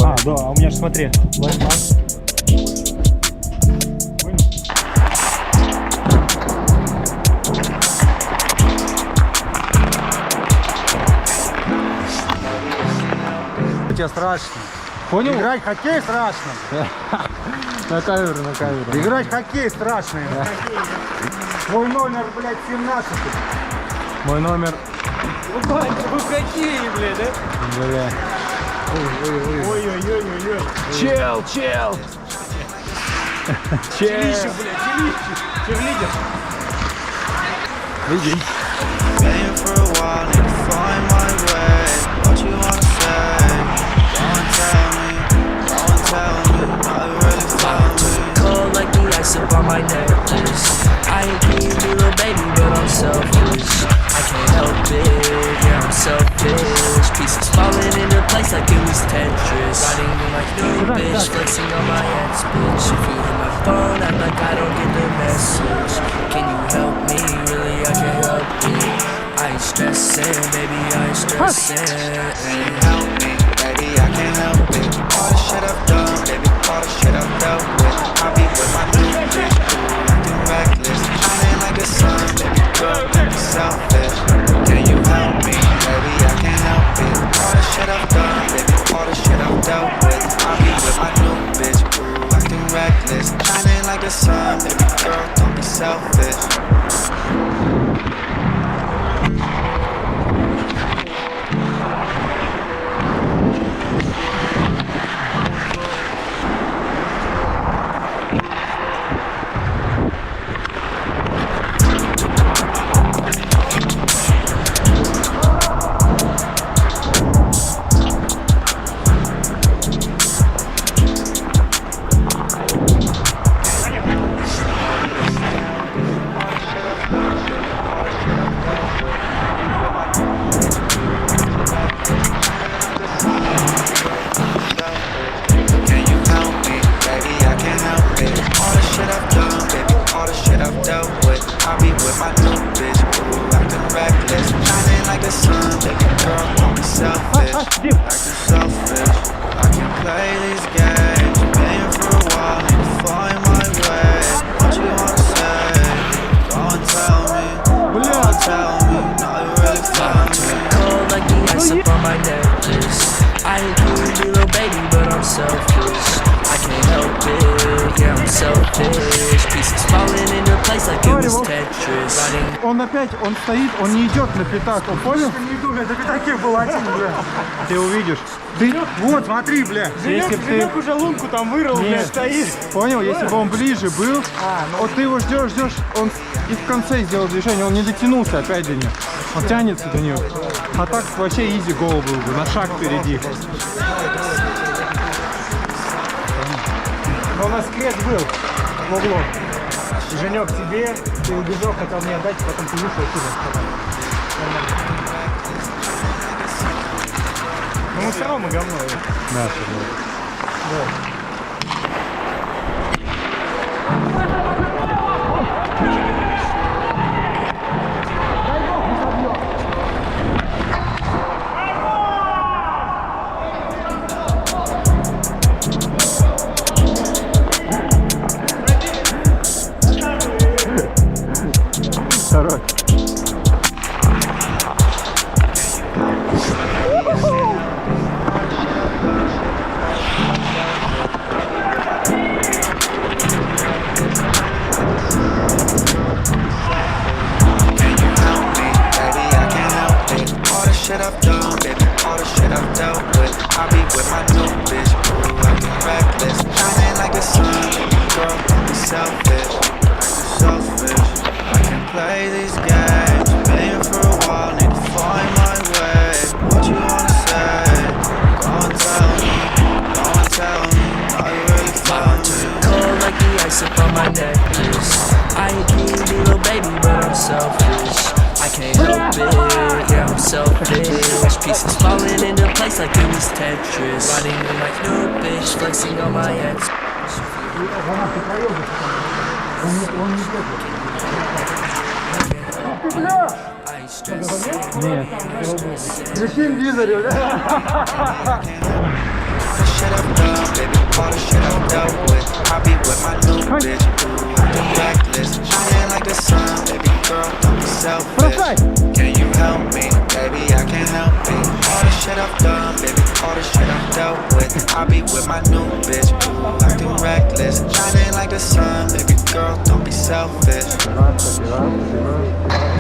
А, да, а у меня же смотри. Лайфхак. Тебе страшно. Понял? Играть в хоккей страшно. На камеру, на камеру. Играть в хоккей страшно. Мой номер, блядь, 17. Мой номер. Вы в хоккее, блядь, да? Бля. Ой-ой-ой-ой-ой. Чел. Челище, блядь, челище. Черлидер. Видим. Paying for a while, need to find my way. What you wanna say? Go and tell me, I really found me. Cold like the ice up on my necklace. I ain't being you, little baby, but I'm selfish. I can't help it, yeah, I'm selfish. Pieces falling into place like it was Tetris. Riding in like new bitch, flexing on my ex bitch. If you hit my phone, act like I don't get the message. Can you help me? Really, I can't help it. I ain't stressing, baby, I ain't stressing. Can you help me, baby? I can't help it. All the shit I've done, baby, all the shit I've dealt with. I be with my new bitch, acting reckless. Shining like the sun, baby, girl, don't be selfish. Can you help me, baby? I can't help it. All the shit I've done, baby, all the shit I've dealt with. I be with my new bitch, acting reckless. Shining like the sun, baby, girl, don't be selfish. Он стоит, он не идет на пятак, он понял? Не иду, блядь, на пятаке был один, бля. Ты увидишь. Ты, вот, смотри, бля. Если бы ты уже лунку там вырыл, блядь, стоит. Понял, если бы он ближе был, вот ты его ждешь, он и в конце сделал движение, он не дотянулся опять до нее. Он тянется до нее. А так вообще изи гол был бы, на шаг впереди. Но у нас крест был в углу. Женек тебе, ты убежал, хотел мне отдать, потом ты вышел оттуда. Но мы все равно говно. Да, все равно. Да. Второй. Shit I've done, baby, all the shit I've dealt with. I be with my new bitch, acting reckless. Shining like the sun, baby, girl, don't be selfish. Acting selfish, I can play these games. Paying for a while, need to find my way. What you wanna say? Go and tell me, I really found you. Cold like the ice up on my necklace. I ain't being you, little baby, but I'm selfish. I can't help it, yeah, I'm selfish. Pieces falling into place like it was Tetris. Riding in like new bitch, flexing on my ex. I ain't stressing. Нет. Прикинь, Визарев, да? shit I've done, baby, all the shit I've dealt with. I be with my new bitch, acting reckless, shining like the sun, baby girl, don't be selfish. Can you help me, baby? I can't help it. All the shit I've done, baby, all the shit I've dealt with. I be with my new bitch, acting reckless, shining like the sun, baby girl, don't be selfish. Спасибо, спасибо.